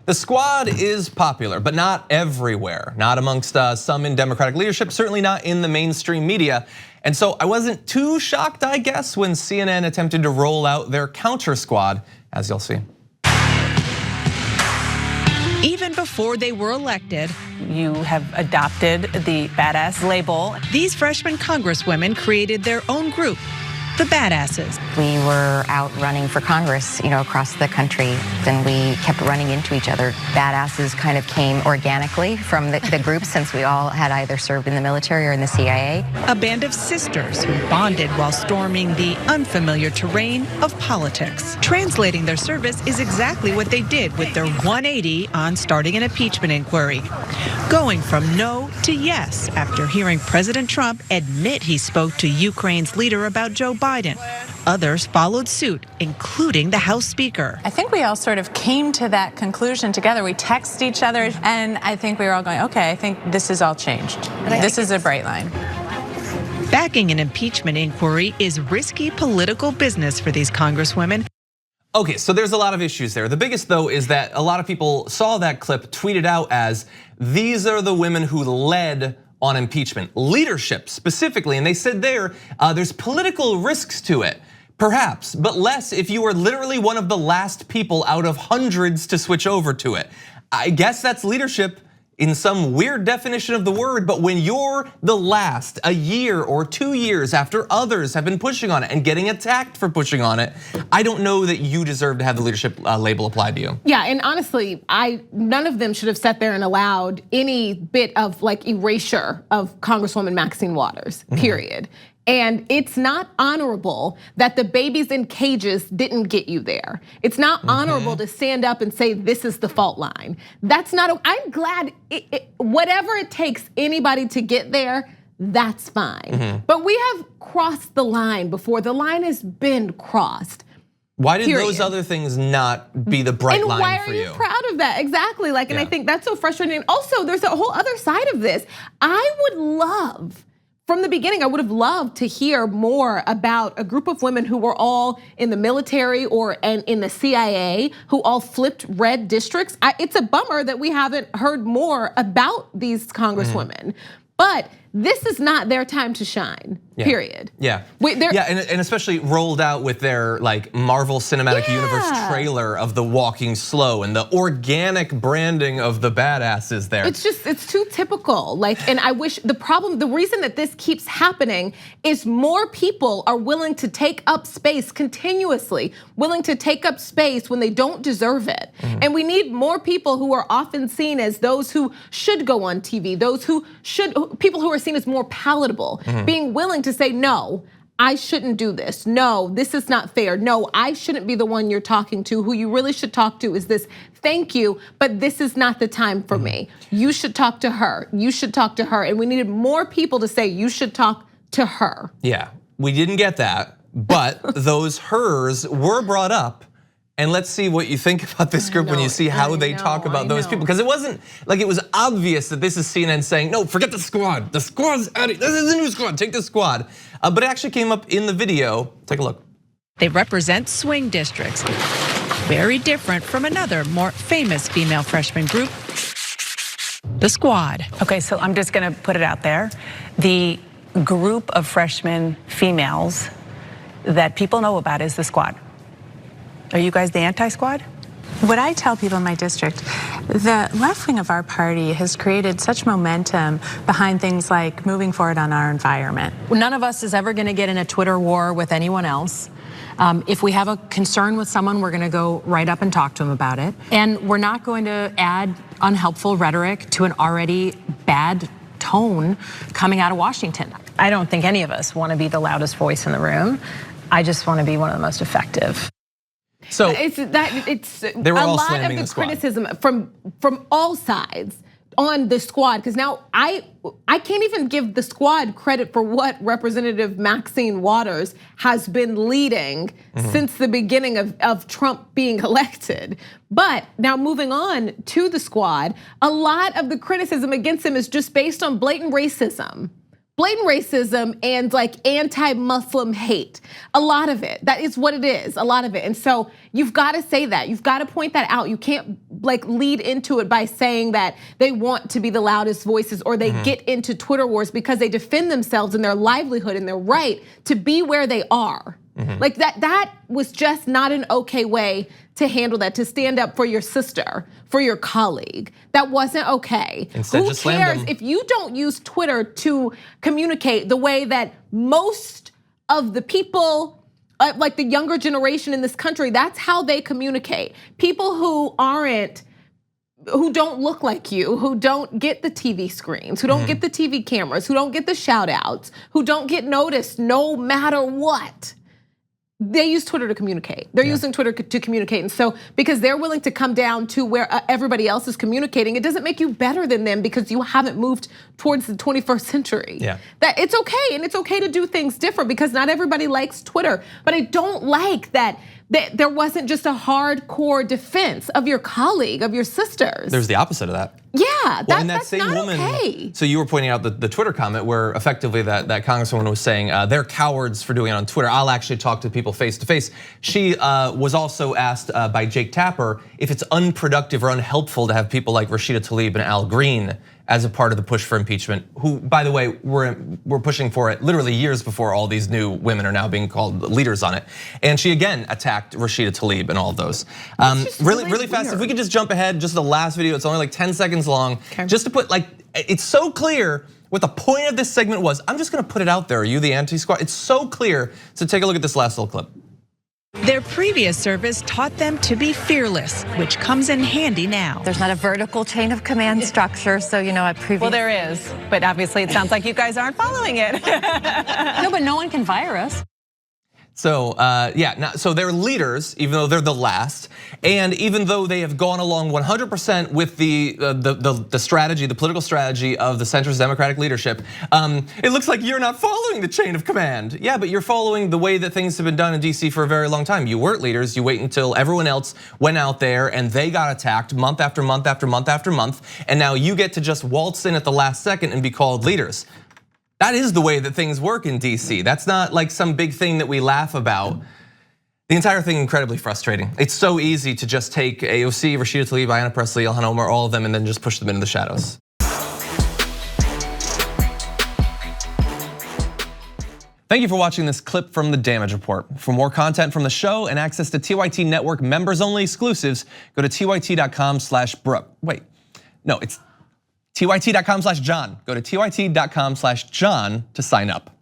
The squad is popular, but not everywhere. Not amongst some in Democratic leadership, certainly not in the mainstream media. And so I wasn't too shocked, I guess, when CNN attempted to roll out their counter squad, as you'll see. Even before they were elected, you have adopted the badass label. These freshman congresswomen created their own group, the Badasses. We were out running for Congress, across the country, and we kept running into each other. Badasses kind of came organically from the group, since we all had either served in the military or in the CIA. A band of sisters who bonded while storming the unfamiliar terrain of politics. Translating their service is exactly what they did with their 180 on starting an impeachment inquiry. Going from no to yes after hearing President Trump admit he spoke to Ukraine's leader about Joe Biden. Others followed suit, including the House Speaker. I think we all sort of came to that conclusion together. We texted each other, and I think we were all going, okay, I think this is all changed. This is a bright line. Backing an impeachment inquiry is risky political business for these congresswomen. Okay, so there's a lot of issues there. The biggest, though, is that a lot of people saw that clip tweeted out as, these are the women who led on impeachment, leadership specifically, and they said there's political risks to it, perhaps, but less if you are literally one of the last people out of hundreds to switch over to it. I guess that's leadership in some weird definition of the word, but when you're the last, a year or 2 years after others have been pushing on it and getting attacked for pushing on it, I don't know that you deserve to have the leadership label applied to you. Yeah, and honestly, none of them should have sat there and allowed any bit of erasure of Congresswoman Maxine Waters, period. And it's not honorable that the babies in cages didn't get you there. It's not honorable to stand up and say this is the fault line. That's not, I'm glad, whatever it takes anybody to get there, that's fine. But we have crossed the line before. The line has been crossed. Why did those other things not be the bright line for you? And why are you proud of that? Exactly, and I think that's so frustrating. Also, there's a whole other side of this. I would love, from the beginning, I would have loved to hear more about a group of women who were all in the military and in the CIA, who all flipped red districts. It's a bummer that we haven't heard more about these congresswomen. But this is not their time to shine, period. Yeah, and especially rolled out with their Marvel Cinematic Universe trailer of the walking slow and the organic branding of the badasses there. It's too typical. And I wish the reason that this keeps happening is more people are willing to take up space continuously, willing to take up space when they don't deserve it. And we need more people who are often seen as those who should go on TV, people who are seen as more palatable, being willing to say, no, I shouldn't do this. No, this is not fair. No, I shouldn't be the one you're talking to. Who you really should talk to is this, thank you, but this is not the time for me. You should talk to her. You should talk to her. And we needed more people to say, you should talk to her. Yeah, we didn't get that, but those hers were brought up. And let's see what you think about this group when you see how they talk about those people. Because it wasn't like it was obvious that this is CNN saying, no, forget the squad. The squad's out of, this is the new squad, take the squad. But it actually came up in the video. Take a look. They represent swing districts. Very different from another more famous female freshman group, the squad. Okay, so I'm just gonna put it out there. The group of freshman females that people know about is the squad. Are you guys the anti-squad? What I tell people in my district, the left wing of our party has created such momentum behind things like moving forward on our environment. None of us is ever gonna get in a Twitter war with anyone else. If we have a concern with someone, we're gonna go right up and talk to them about it. And we're not going to add unhelpful rhetoric to an already bad tone coming out of Washington. I don't think any of us wanna be the loudest voice in the room. I just wanna be one of the most effective. So it's a lot of the criticism from all sides on the squad, because now I can't even give the squad credit for what Representative Maxine Waters has been leading since the beginning of Trump being elected. But now moving on to the squad, a lot of the criticism against him is just based on blatant racism. Blatant racism and anti-Muslim hate. A lot of it, that is what it is, a lot of it. And so you've got to say that, you've got to point that out. You can't like lead into it by saying that they want to be the loudest voices, or they get into Twitter wars because they defend themselves and their livelihood and their right to be where they are. Like that was just not an okay way to handle that, to stand up for your sister, for your colleague. That wasn't okay. Instead, Who just slam cares them. if you don't use Twitter to communicate the way that most of the people, like the younger generation in this country, that's how they communicate. People who don't look like you, who don't get the TV screens, who don't get the TV cameras, who don't get the shout outs, who don't get noticed no matter what. They use Twitter to communicate. They're using Twitter to communicate. And so because they're willing to come down to where everybody else is communicating, it doesn't make you better than them because you haven't moved towards the 21st century. That it's okay, and it's okay to do things different because not everybody likes Twitter. But I don't like that there wasn't just a hardcore defense of your colleague, of your sisters. There's the opposite of that. Yeah, Well, that's not okay. So you were pointing out the Twitter comment where effectively that congresswoman was saying they're cowards for doing it on Twitter. I'll actually talk to people face to face. She was also asked by Jake Tapper if it's unproductive or unhelpful to have people like Rashida Tlaib and Al Green as a part of the push for impeachment, who, by the way, we're pushing for it literally years before all these new women are now being called leaders on it. And she again attacked Rashida Tlaib and all of those. Really fast, if we could just jump ahead, just the last video, it's only like 10 seconds long. Just to put, like, it's so clear what the point of this segment was. I'm just gonna put it out there, are you the anti-squad? It's so clear, so take a look at this last little clip. Their previous service taught them to be fearless, which comes in handy now. There's not a vertical chain of command structure, so at previous. Well, there is, but obviously it sounds like you guys aren't following it. No, but no one can fire us. So so they're leaders, even though they're the last, and even though they have gone along 100% with the strategy, the political strategy of the centrist Democratic leadership, it looks like you're not following the chain of command. Yeah, but you're following the way that things have been done in DC for a very long time. You weren't leaders. You wait until everyone else went out there and they got attacked month after month after month after month, and now you get to just waltz in at the last second and be called leaders. That is the way that things work in DC. That's not like some big thing that we laugh about. The entire thing incredibly frustrating. It's so easy to just take AOC, Rashida Tlaib, Ayanna Pressley, Ilhan Omar, all of them, and then just push them into the shadows. Thank you for watching this clip from the Damage Report. For more content from the show and access to TYT Network members-only exclusives, go to tyt.com/Brooke. Wait, no, it's tyt.com/John. Go to tyt.com/John to sign up.